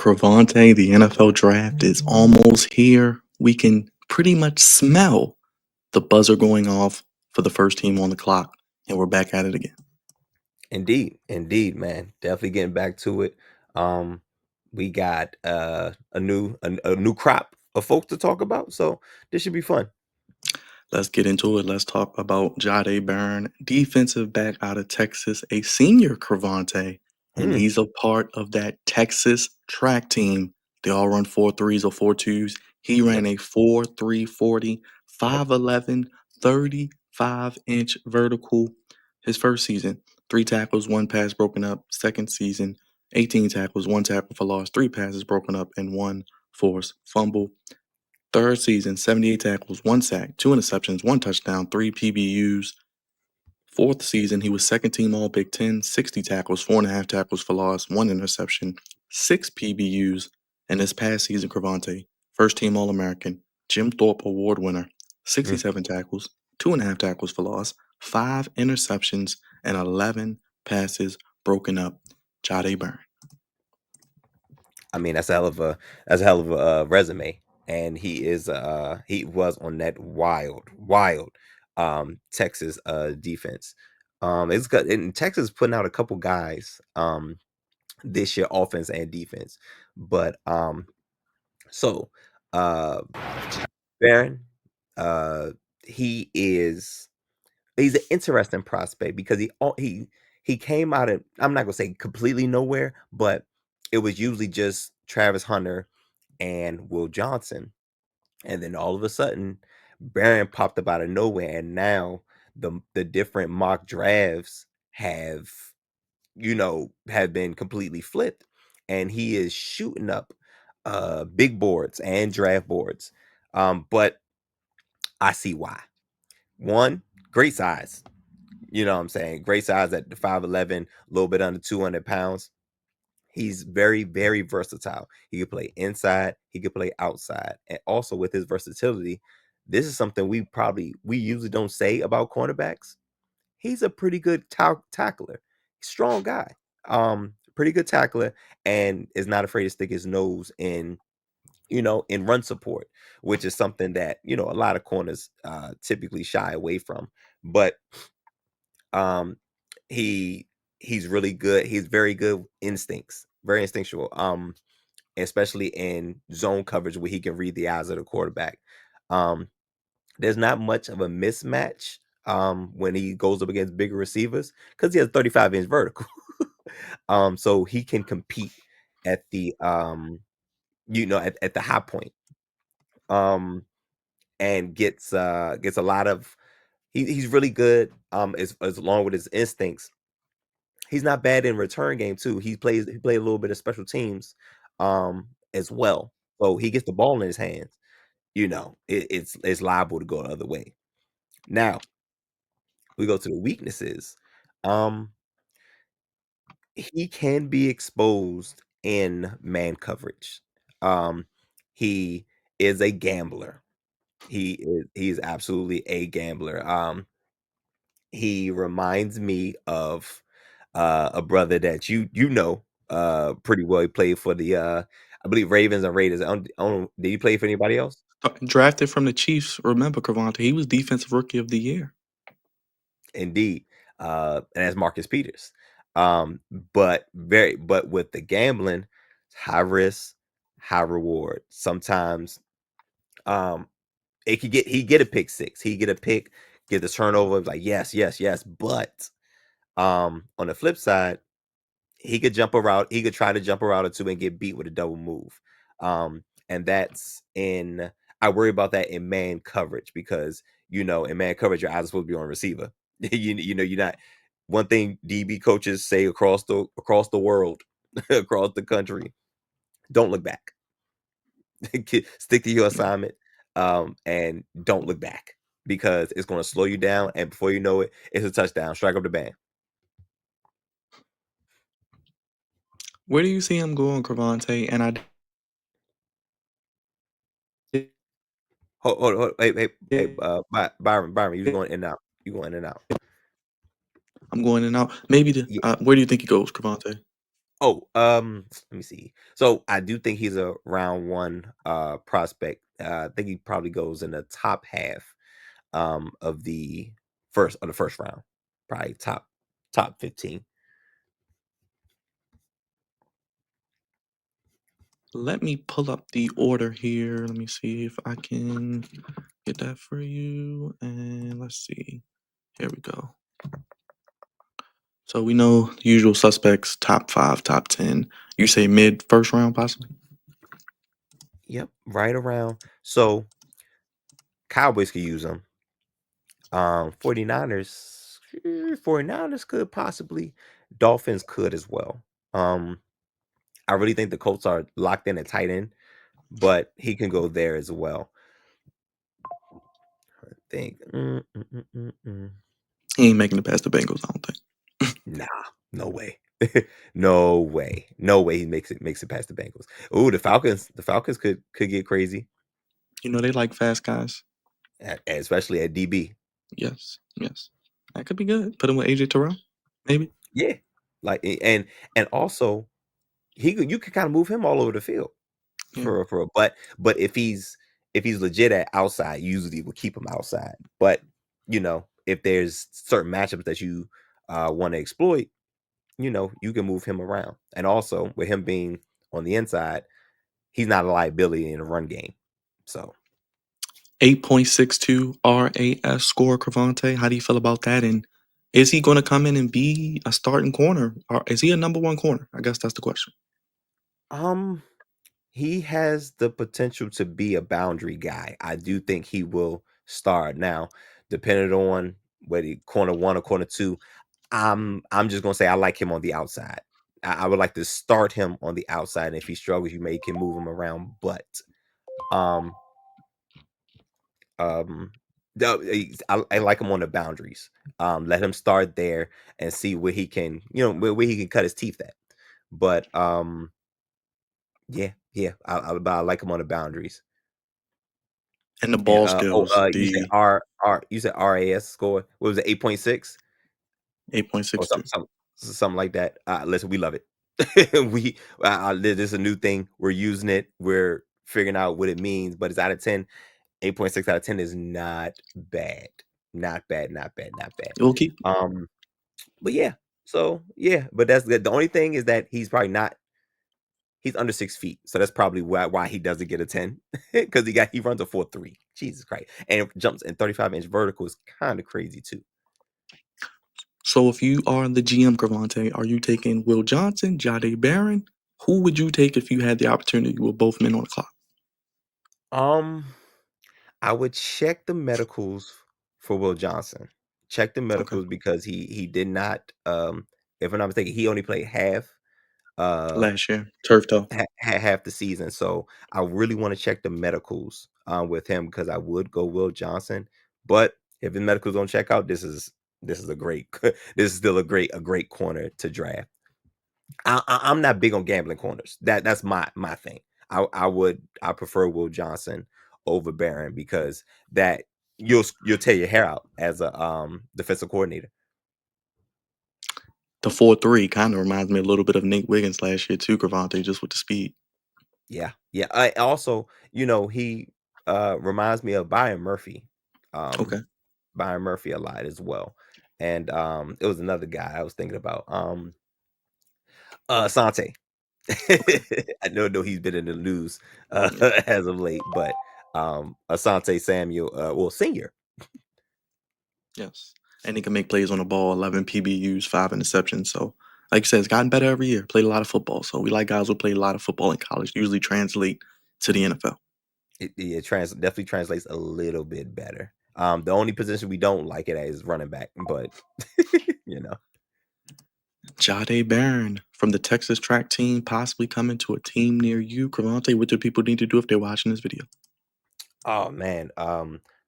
Cravante, the NFL draft is almost here. We can pretty much smell the buzzer going off for the first team on the clock, and we're back at it again. Indeed, man. Definitely getting back to it. Um, we got a new crop of folks to talk about, so this should be fun. Let's get into it. Let's talk about Jahdae Barron, defensive back out of Texas, a senior Cravante, and Mm, he's a part of that Texas track team. They all run 4.3s or 4.2s. He yep, ran a 4.340, yep. 5'11, 35-inch vertical his first season. 3 tackles, 1 pass broken up. Second season, 18 tackles, 1 tackle for loss, 3 passes broken up, and 1 forced fumble. Third season, 78 tackles, 1 sack, 2 interceptions, 1 touchdown, 3 PBUs. Fourth season, he was second team All Big Ten, 60 tackles, 4.5 tackles for loss, 1 interception, 6 PBUs. And this past season, Cravante, first team All American, Jim Thorpe Award winner, Mm. 67 tackles, 2.5 tackles for loss, 5 interceptions, and 11 passes broken up. Jahdae Barron. I mean, that's a hell of a resume, and he was on that wild Texas defense. It's got and Texas putting out a couple guys this year, offense and defense, but so uh Baron, uh, he is he's an interesting prospect because he came out of, I'm not gonna say completely nowhere, but it was usually just Travis Hunter and Will Johnson, and then all of a sudden, Baron popped up out of nowhere, and now the different mock drafts have been completely flipped, and he is shooting up big boards and draft boards. But I see why. One, great size. You know what I'm saying? Great size at the 5'11, a little bit under 200 pounds. He's very, very versatile. He could play inside, he could play outside. And also with his versatility, this is something we usually don't say about cornerbacks. He's a pretty good tackler. Strong guy. Pretty good tackler, and is not afraid to stick his nose in run support, which is something that, a lot of corners typically shy away from. But um he he's really good. He's very good instincts, very instinctual. Especially in zone coverage where he can read the eyes of the quarterback. Um, there's not much of a mismatch when he goes up against bigger receivers because he has 35-inch vertical. So he can compete at the high point. Um, and gets a lot of he's really good as along with his instincts. He's not bad in return game too. He played a little bit of special teams as well. So he gets the ball in his hands. It's liable to go the other way. Now, we go to the weaknesses. Um he can be exposed in man coverage. Um he is a gambler. He's absolutely a gambler. He reminds me of a brother that pretty well. He played for the I believe Ravens and Raiders. Did he play for anybody else? Drafted from the Chiefs, remember Cravante, he was Defensive Rookie of the Year. Indeed. And that's Marcus Peters. Um, but with the gambling, high risk, high reward. Sometimes um he get a pick six. He get a pick, get the turnover, like yes, yes, yes. But on the flip side, he could jump a route. He could try to jump a route or two and get beat with a double move. And that's in I worry about that in man coverage because in man coverage your eyes are supposed to be on receiver. You're not. One thing DB coaches say across the world, across the country, don't look back. Stick to your assignment, and don't look back because it's going to slow you down, and before you know it, it's a touchdown. Strike up the band. Where do you see him going, Cravante? And I did, Hold, hey, hey, hey, Byron, you going in and out. You going in and out. I'm going in and out. Maybe Yeah, where do you think he goes, Cravante? Oh, let me see. So I do think he's a round one prospect. I think he probably goes in the top half of the first round. Probably top 15. Let me pull up the order here. Let me see if I can get that for you. And let's see. Here we go. So we know the usual suspects, top five, top 10. You say mid first round, possibly? Yep, right around. So Cowboys could use him. 49ers, 49ers could possibly. Dolphins could as well. Um, I really think the Colts are locked in at tight end, but he can go there as well. I think. He ain't making it past the Bengals, I don't think. Nah, no way. No way. No way he makes it past the Bengals. Ooh, the Falcons could get crazy, You know, they like fast guys. especially at DB. Yes, yes. That could be good. Put him with AJ Terrell, maybe. Yeah. Like and also you could kind of move him all over the field Yeah. but if he's legit at outside, usually we'll keep him outside. But if there's certain matchups that you want to exploit, you can move him around. And also with him being on the inside, he's not a liability in a run game. So 8.62 RAS score, Cravante. How do you feel about that? And is he going to come in and be a starting corner? Or is he a number one corner? I guess that's the question. um he has the potential to be a boundary guy. I do think he will start now, depending on whether corner one or corner two. I'm just gonna say I like him on the outside. I would like to start him on the outside. And if he struggles, you may can move him around. But um um I like him on the boundaries. Let him start there and see where he can, where he can cut his teeth at. But yeah, but I like him on the boundaries. And the And ball skills, you said the you said RAS score. What was it, 8.6 or 8.62. something like that? Listen, we love it. we This is a new thing. We're using it. We're figuring out what it means. But it's out of 10. 8.6 out of 10 is not bad. Not bad. Not bad. Not bad. We'll keep But yeah. So yeah. But that's the only thing is that he's probably not. He's under 6 feet, so that's probably why he doesn't get a 10 because he runs a 4.3. Jesus Christ, and jumps in 35-inch vertical is kind of crazy too. So if you are the GM, Cravante, are you taking Will Johnson, Jahdae Barron? Who would you take if you had the opportunity with both men on the clock? Um, I would check the medicals for Will Johnson. Check the Okay. medicals because he did not. If I'm not mistaken, he only played uh Last year, turf toe. half the season. So I really want to check the medicals with him because I would go Will Johnson. But if the medicals don't check out, this is a great this is still a great corner to draft. I'm not big on gambling corners. That's my thing. I prefer Will Johnson over Barron because that you'll tear your hair out as a defensive coordinator. The 4.3 kind of reminds me a little bit of Nate Wiggins last year too, Cravante, just with the speed. Yeah, yeah. I also, he reminds me of Um Okay. Byron Murphy a lot as well. And it was another guy I was thinking about. Asante. I know he's been in the news Yeah. as of late, but Asante Samuel, well, senior. Yes. And he can make plays on the ball, 11 PBUs, 5 interceptions. So, like you said, it's gotten better every year. Played a lot of football. So we like guys who play a lot of football in college, usually translate to the NFL. It definitely translates a little bit better. The only position we don't like it at is running back, but you know. Jahdae Barron from the Texas track team possibly coming to a team near you. Cravante, what do people need to do if they're watching this video? Oh man,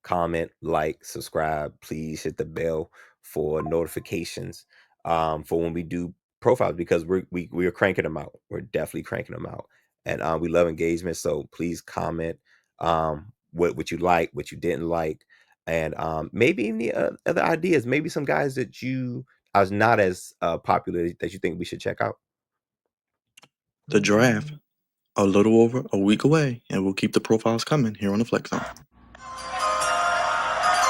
comment, like, subscribe, please hit the bell for notifications for when we do profiles because we're cranking them out. We're definitely cranking them out. And we love engagement, so please comment what you like, what you didn't like, and maybe any other ideas, maybe some guys that you are not as popular that you think we should check out. The draft a little over a week away, and we'll keep the profiles coming here on the Flex Zone.